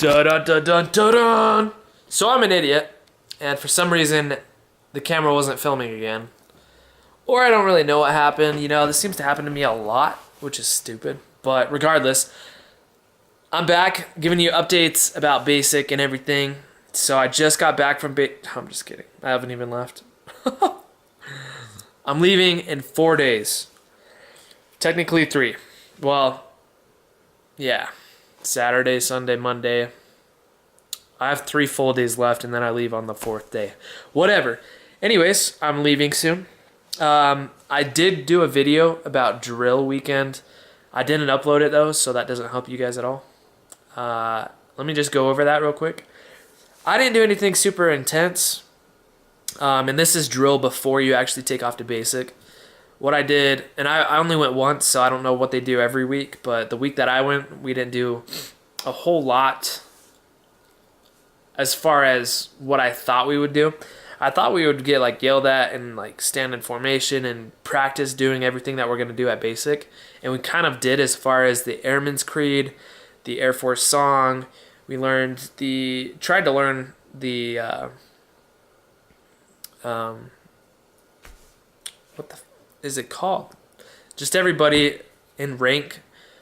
Dun dun dun dun dun dun. So I'm an idiot, and for some reason, the camera wasn't filming again. Or I don't really know what happened. You know, this seems to happen to me a lot, which is stupid. But regardless, I'm back giving you updates about basic and everything. So I just got back from I'm just kidding. I haven't even left. I'm leaving in 4 days. Technically 3. Well, yeah. Saturday, Sunday, Monday. I have 3 full days left, and then I leave on the 4th day. Whatever. Anyways, I'm leaving soon. I did do a video about drill weekend. I didn't upload it though, so that doesn't help you guys at all. Let me just go over that real quick. I didn't do anything super intense. And this is drill before you actually take off to basic. What I did, and I only went once, so I don't know what they do every week, but the week that I went, we didn't do a whole lot as far as what I thought we would do. I thought we would get like yelled at and like stand in formation and practice doing everything that we're going to do at basic. And we kind of did as far as the Airman's Creed, the Air Force song. We tried to learn the, what the is it called? Just everybody in rank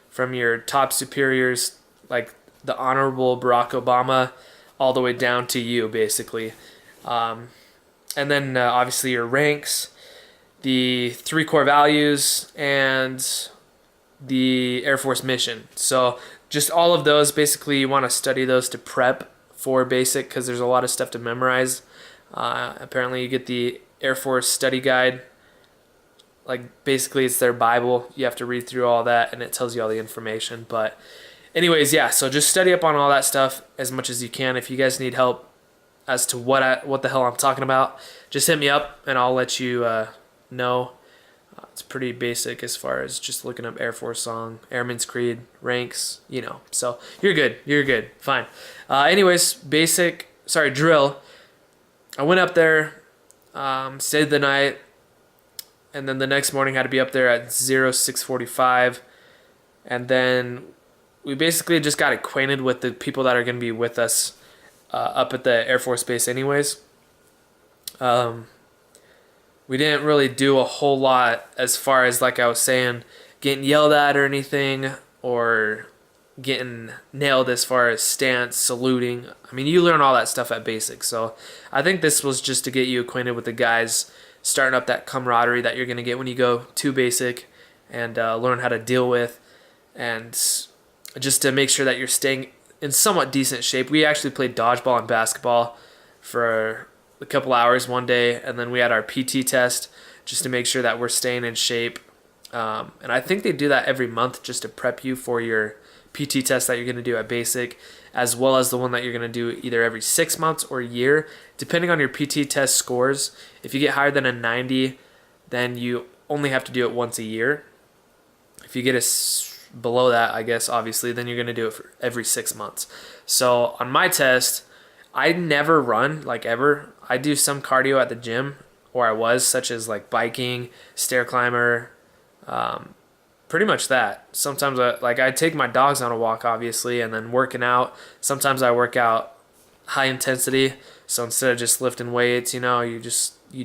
from your top superiors, like the Honorable Barack Obama, all the way down to you, basically. And then obviously your ranks, the 3 core values, and the Air Force mission. So just all of those, basically you want to study those to prep for basic because there's a lot of stuff to memorize. Apparently you get the Air Force study guide. Like basically it's their Bible. You have to read through all that and it tells you all the information. But anyways, yeah, so just study up on all that stuff as much as you can. If you guys need help as to what the hell I'm talking about, just hit me up and I'll let you know. It's pretty basic as far as just looking up Air Force song, Airman's Creed, ranks, you know. So you're good, fine. Anyways, drill. I went up there, stayed the night, and then the next morning had to be up there at 06:45, and then we basically just got acquainted with the people that are going to be with us up at the Air Force Base anyways. We didn't really do a whole lot as far as, like I was saying, getting yelled at or anything, or getting nailed as far as stance, saluting. I mean, you learn all that stuff at basic, so I think this was just to get you acquainted with the guys, starting up that camaraderie that you're going to get when you go to basic, and learn how to deal with, and just to make sure that you're staying in somewhat decent shape. We actually played dodgeball and basketball for a couple hours one day, and then we had our PT test just to make sure that we're staying in shape. And I think they do that every month just to prep you for your PT test that you're going to do at basic, as well as the one that you're going to do either every 6 months or a year, depending on your PT test scores. If you get higher than a 90, then you only have to do it once a year. If you get below that, I guess, obviously, then you're going to do it for every 6 months. So on my test, I never run, like ever. I do some cardio at the gym, or I was, such as like biking, stair climber, pretty much that. Sometimes I take my dogs on a walk, obviously, and then working out. Sometimes I work out high intensity, so instead of just lifting weights, you know, you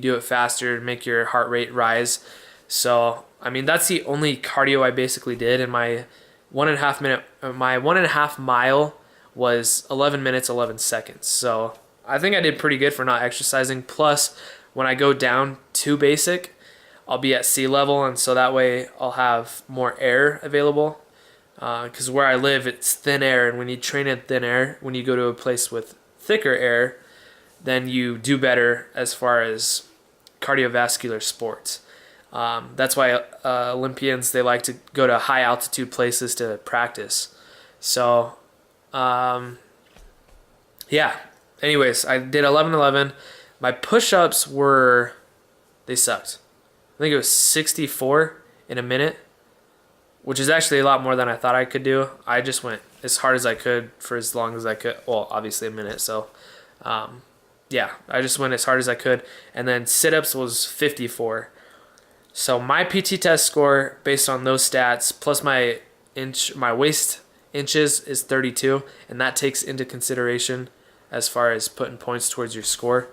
do it faster to make your heart rate rise. So I mean, that's the only cardio I basically did. In my 1.5 mile was 11 minutes 11 seconds. So I think I did pretty good for not exercising. Plus, when I go down to basic, I'll be at sea level, and so that way I'll have more air available. Because where I live, it's thin air, and when you train in thin air, when you go to a place with thicker air, then you do better as far as cardiovascular sports. That's why Olympians, they like to go to high altitude places to practice. So, yeah. Anyways, I did 11:11. My push-ups they sucked. I think it was 64 in a minute, which is actually a lot more than I thought I could do. I just went as hard as I could for as long as I could. Well, obviously a minute. So, yeah, I just went as hard as I could. And then sit-ups was 54. So my PT test score, based on those stats, plus my waist inches is 32, and that takes into consideration as far as putting points towards your score.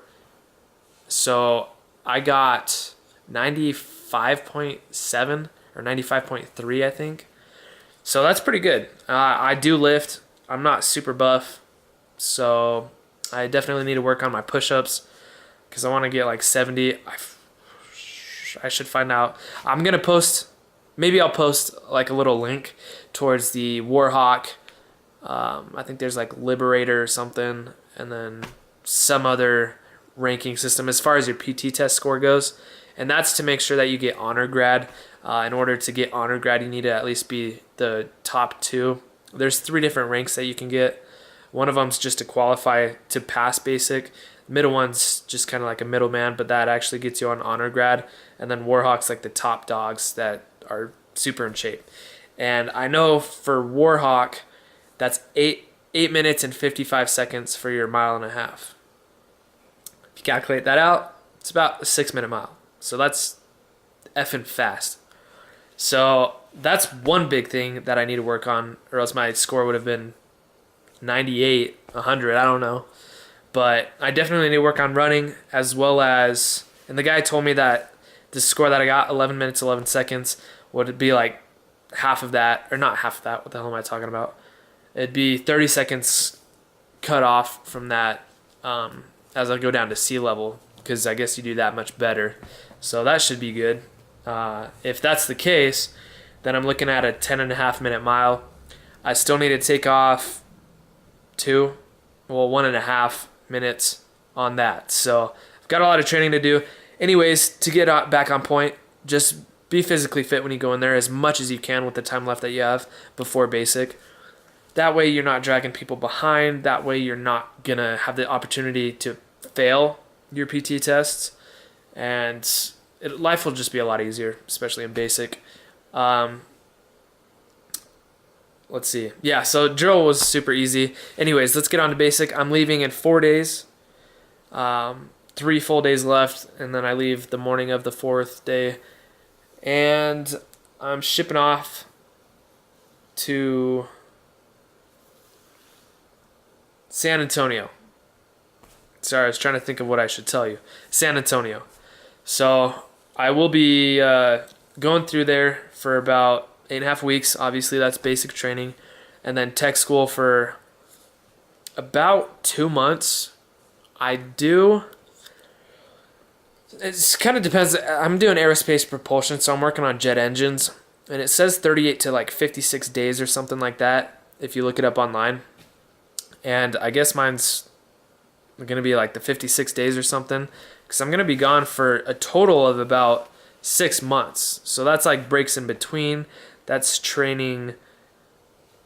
So I got 95.7 or 95.3, I think. So that's pretty good. I do lift. I'm not super buff, so I definitely need to work on my push-ups because I want to get like 70. I should find out. I'm going to post, maybe I'll post like a little link towards the Warhawk. I think there's like Liberator or something, and then some other ranking system as far as your PT test score goes. And that's to make sure that you get honor grad. In order to get honor grad, you need to at least be the top 2. There's 3 different ranks that you can get. One of them's just to qualify to pass basic. The middle one's just kind of like a middleman, but that actually gets you on honor grad. And then Warhawk's like the top dogs that are super in shape. And I know for Warhawk, that's 8 minutes and 55 seconds for your 1.5 miles. If you calculate that out, it's about a 6-minute mile. So that's effing fast. So that's one big thing that I need to work on, or else my score would have been 98, 100, I don't know. But I definitely need to work on running, as well as, and the guy told me that the score that I got, 11 minutes, 11 seconds, would be like half of that, or not half of that, what the hell am I talking about? It'd be 30 seconds cut off from that as I go down to sea level, because I guess you do that much better. So that should be good. If that's the case, then I'm looking at a 10.5 minute mile. I still need to take off 1.5 minutes on that. So I've got a lot of training to do. Anyways, to get back on point, just be physically fit when you go in there as much as you can with the time left that you have before basic. That way you're not dragging people behind. That way you're not going to have the opportunity to fail your PT tests. And life will just be a lot easier, especially in basic. Let's see. Yeah, so drill was super easy. Anyways, let's get on to basic. I'm leaving in 4 days. 3 full days left, and then I leave the morning of the 4th day. And I'm shipping off to San Antonio. Sorry, I was trying to think of what I should tell you. San Antonio. So I will be going through there for about 8.5 weeks. Obviously, that's basic training. And then tech school for about 2 months. It kind of depends. I'm doing aerospace propulsion, so I'm working on jet engines. And it says 38 to like 56 days or something like that if you look it up online. And I guess mine's going to be like the 56 days or something, because I'm going to be gone for a total of about 6 months. So that's like breaks in between. That's training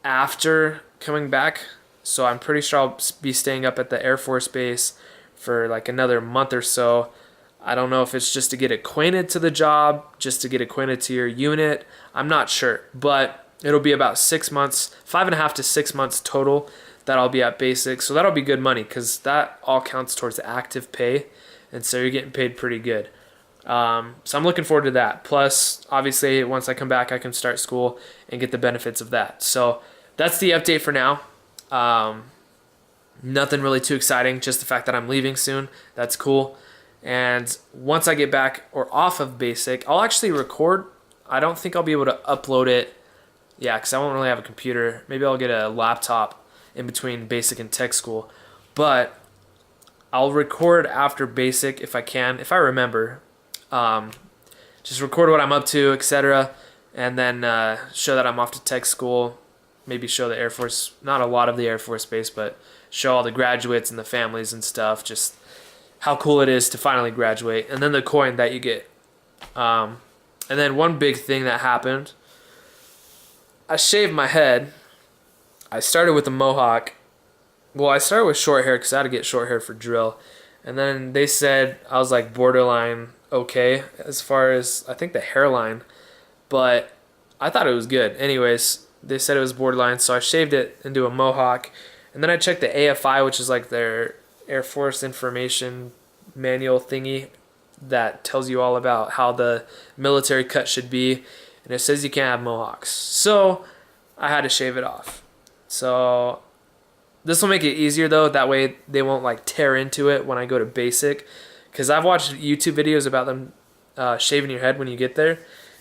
after coming back. So I'm pretty sure I'll be staying up at the Air Force Base for like another month or so. I don't know if it's just to get acquainted to the job, just to get acquainted to your unit. I'm not sure, but it'll be about 6 months, 5.5 to 6 months total that I'll be at basic. So that'll be good money, because that all counts towards the active pay. And so you're getting paid pretty good. So I'm looking forward to that. Plus, obviously, once I come back, I can start school and get the benefits of that. So that's the update for now. Nothing really too exciting, just the fact that I'm leaving soon. That's cool. And once I get back or off of basic, I'll actually record. I don't think I'll be able to upload it. Yeah, because I won't really have a computer. Maybe I'll get a laptop in between basic and tech school. But I'll record after basic if I can, if I remember. Just record what I'm up to, etc. And then show that I'm off to tech school. Maybe show the Air Force, not a lot of the Air Force Base, but show all the graduates and the families and stuff, just how cool it is to finally graduate. And then the coin that you get. And then one big thing that happened, I shaved my head. I started with a mohawk. Well, I started with short hair because I had to get short hair for drill. And then they said I was like borderline okay as far as, I think, the hairline. But I thought it was good. Anyways, they said it was borderline, so I shaved it into a mohawk. And then I checked the AFI, which is like their Air Force information manual thingy that tells you all about how the military cut should be. And it says you can't have mohawks. So I had to shave it off. So this will make it easier though. That way they won't like tear into it when I go to basic. Because I've watched YouTube videos about them shaving your head when you get there.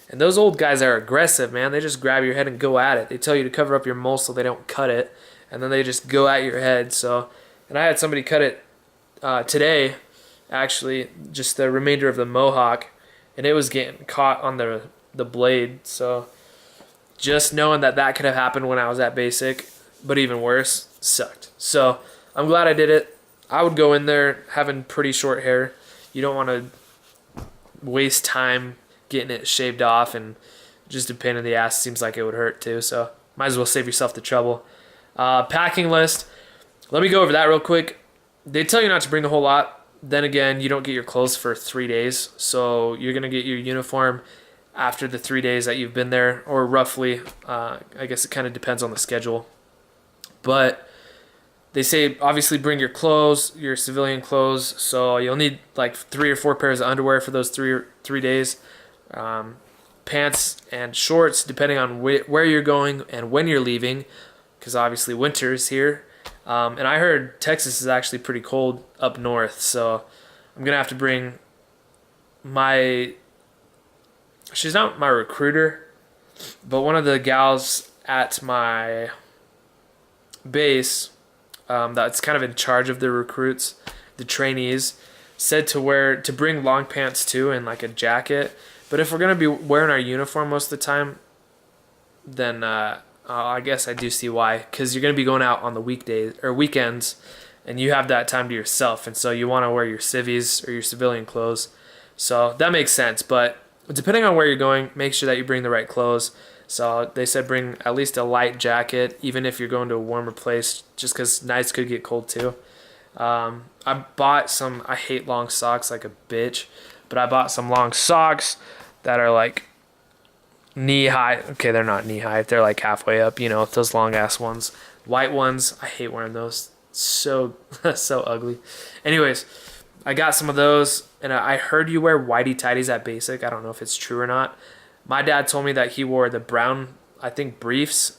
And those old guys are aggressive, man. They just grab your head and go at it. They tell you to cover up your mole so they don't cut it. And then they just go at your head. So, and I had somebody cut it today, actually, just the remainder of the mohawk. And it was getting caught on the blade. So just knowing that that could have happened when I was at basic, but even worse, sucked. So I'm glad I did it. I would go in there having pretty short hair. You don't want to waste time getting it shaved off, and just a pain in the ass. Seems like it would hurt too, so might as well save yourself the trouble. Packing list. Let me go over that real quick. They tell you not to bring a whole lot. Then again, you don't get your clothes for 3 days, so you're going to get your uniform after the 3 days that you've been there, or roughly. I guess it kind of depends on the schedule. But they say obviously bring your clothes, your civilian clothes, so you'll need like 3 or 4 pairs of underwear for those 3 days. Pants and shorts depending on where you're going and when you're leaving, because obviously winter is here. And I heard Texas is actually pretty cold up north, so I'm gonna have to bring she's not my recruiter, but one of the gals at my base that's kind of in charge of the recruits, the trainees, said to bring long pants too and like a jacket. But if we're gonna be wearing our uniform most of the time, then I guess I do see why, because you're gonna be going out on the weekdays or weekends, and you have that time to yourself, and so you want to wear your civvies or your civilian clothes. So that makes sense. But depending on where you're going, make sure that you bring the right clothes. So they said bring at least a light jacket, even if you're going to a warmer place, just because nights could get cold too. I bought some, I hate long socks like a bitch, but I bought some long socks that are like knee high. Okay, they're not knee high. They're like halfway up, you know, those long ass ones. White ones, I hate wearing those. So, so ugly. Anyways, I got some of those, and I heard you wear whitey tighties at basic. I don't know if it's true or not. My dad told me that he wore the brown, I think, briefs,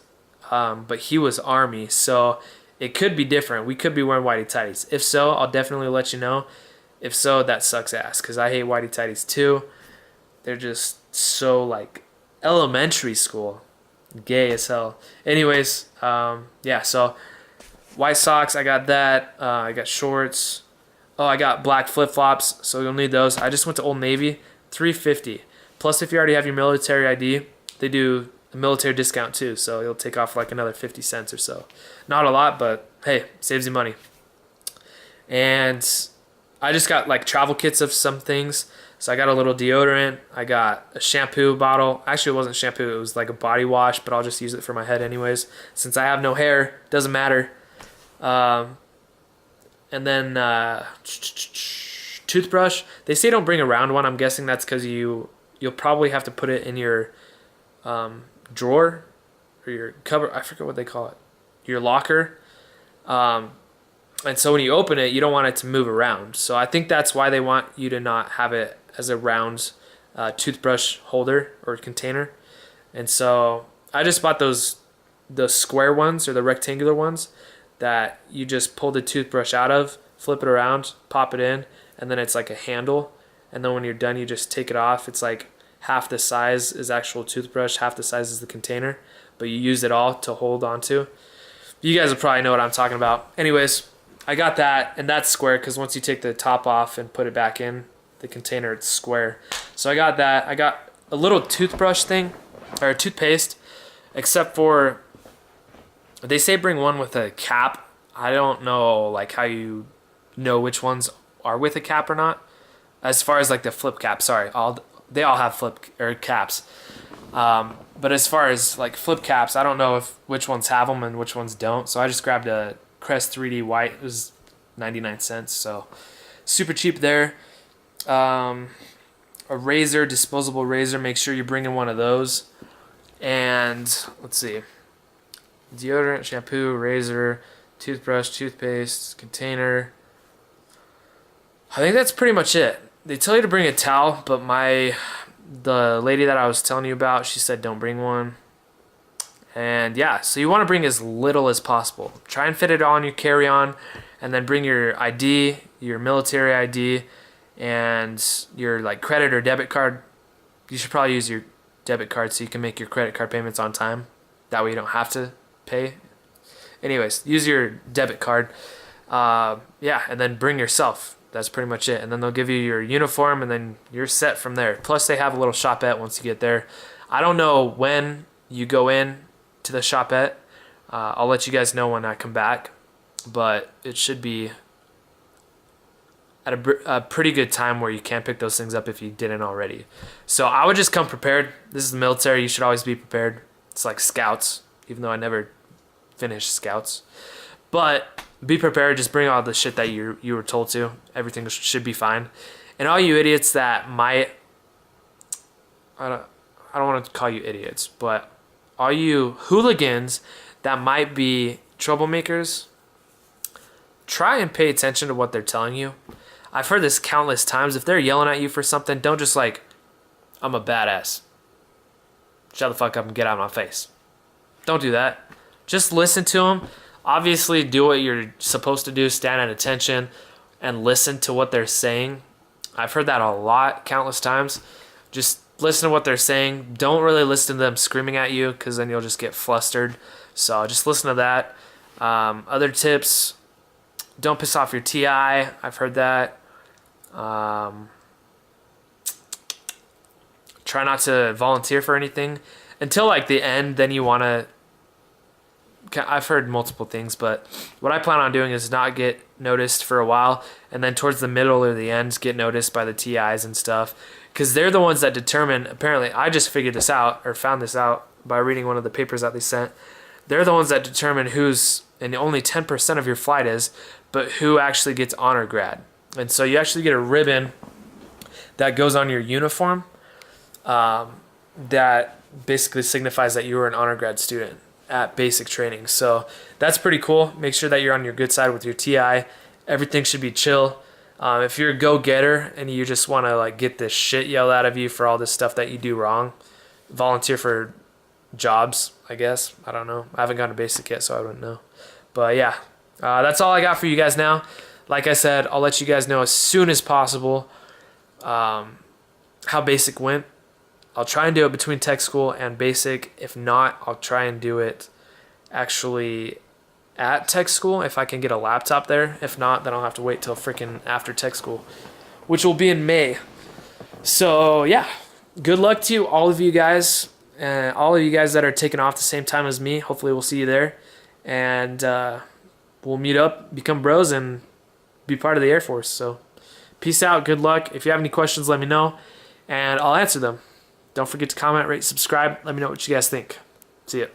but he was Army, so it could be different. We could be wearing whitey tighties. If so, I'll definitely let you know. If so, that sucks ass, because I hate whitey tighties too. They're just so, like, elementary school. Gay as hell. Anyways, yeah, so white socks, I got that. I got shorts. Oh, I got black flip-flops, so you'll need those. I just went to Old Navy, $3.50. Plus, if you already have your military ID, they do a military discount too, so you'll take off like another 50 cents or so. Not a lot, but hey, saves you money. And I just got like travel kits of some things. So I got a little deodorant. I got a shampoo bottle. Actually, it wasn't shampoo. It was like a body wash, but I'll just use it for my head anyways. Since I have no hair, doesn't matter. And then toothbrush. They say don't bring a round one. I'm guessing that's because you'll probably have to put it in your drawer or your cupboard. I forget what they call it. Your locker. And so when you open it, you don't want it to move around. So I think that's why they want you to not have it as a round toothbrush holder or container. And so I just bought the square ones or the rectangular ones that you just pull the toothbrush out of, flip it around, pop it in, and then it's like a handle. And then when you're done, you just take it off. It's like half the size is actual toothbrush, half the size is the container, but you use it all to hold onto. You guys will probably know what I'm talking about. Anyways, I got that, and that's square because once you take the top off and put it back in the container, it's square. So I got that. I got a little toothbrush thing, or toothpaste, except for they say bring one with a cap. I don't know like how you know which ones are with a cap or not. As far as like the flip cap, sorry, they all have flip or caps. But as far as like flip caps, I don't know which ones have them and which ones don't. So I just grabbed a Crest 3D white. It was 99 cents, so super cheap there. A razor, disposable razor. Make sure you're bringing one of those. And let's see, deodorant, shampoo, razor, toothbrush, toothpaste, container. I think that's pretty much it. They tell you to bring a towel, but the lady that I was telling you about, she said don't bring one. And yeah, so you want to bring as little as possible. Try and fit it on your carry-on, and then bring your ID, your military ID, and your like credit or debit card. You should probably use your debit card so you can make your credit card payments on time. That way you don't have to pay. Anyways, use your debit card. Yeah, and then bring yourself. That's pretty much it. And then they'll give you your uniform, and then you're set from there. Plus, they have a little shopette once you get there. I don't know when you go in to the shopette. I'll let you guys know when I come back. But it should be at a pretty good time where you can pick those things up if you didn't already. So I would just come prepared. This is the military. You should always be prepared. It's like scouts, even though I never finished scouts. But be prepared. Just bring all the shit that you were told to. Everything should be fine. And all you idiots that might, I don't want to call you idiots, but all you hooligans that might be troublemakers, try and pay attention to what they're telling you. I've heard this countless times. If they're yelling at you for something, don't just like, I'm a badass. Shut the fuck up and get out of my face. Don't do that. Just listen to them. Obviously, do what you're supposed to do. Stand at attention and listen to what they're saying. I've heard that a lot, countless times. Just listen to what they're saying. Don't really listen to them screaming at you, because then you'll just get flustered. So just listen to that. Other tips, don't piss off your TI. I've heard that. Try not to volunteer for anything until like the end. Then you want to. I've heard multiple things, but what I plan on doing is not get noticed for a while, and then towards the middle or the end get noticed by the TIs and stuff, because they're the ones that determine. Apparently, I just figured this out or found this out by reading one of the papers that they sent. They're the ones that determine who's, and only 10% of your flight is, but who actually gets honor grad. And so you actually get a ribbon that goes on your uniform that basically signifies that you were an honor grad student at basic training. So that's pretty cool. Make sure that you're on your good side with your TI. Everything should be chill. If you're a go-getter and you just want to like get this shit yelled out of you for all this stuff that you do wrong, volunteer for jobs, I guess. I don't know. I haven't gone to basic yet, so I wouldn't know. But yeah, that's all I got for you guys now. Like I said, I'll let you guys know as soon as possible how basic went. I'll try and do it between tech school and basic. If not, I'll try and do it actually at tech school if I can get a laptop there. If not, then I'll have to wait till freaking after tech school, which will be in May. So yeah, good luck to you, all of you guys, and all of you guys that are taking off the same time as me. Hopefully we'll see you there, and we'll meet up, become bros, and be part of the Air Force. So peace out, good luck. If you have any questions, let me know, and I'll answer them. Don't forget to comment, rate, subscribe. Let me know what you guys think. See ya.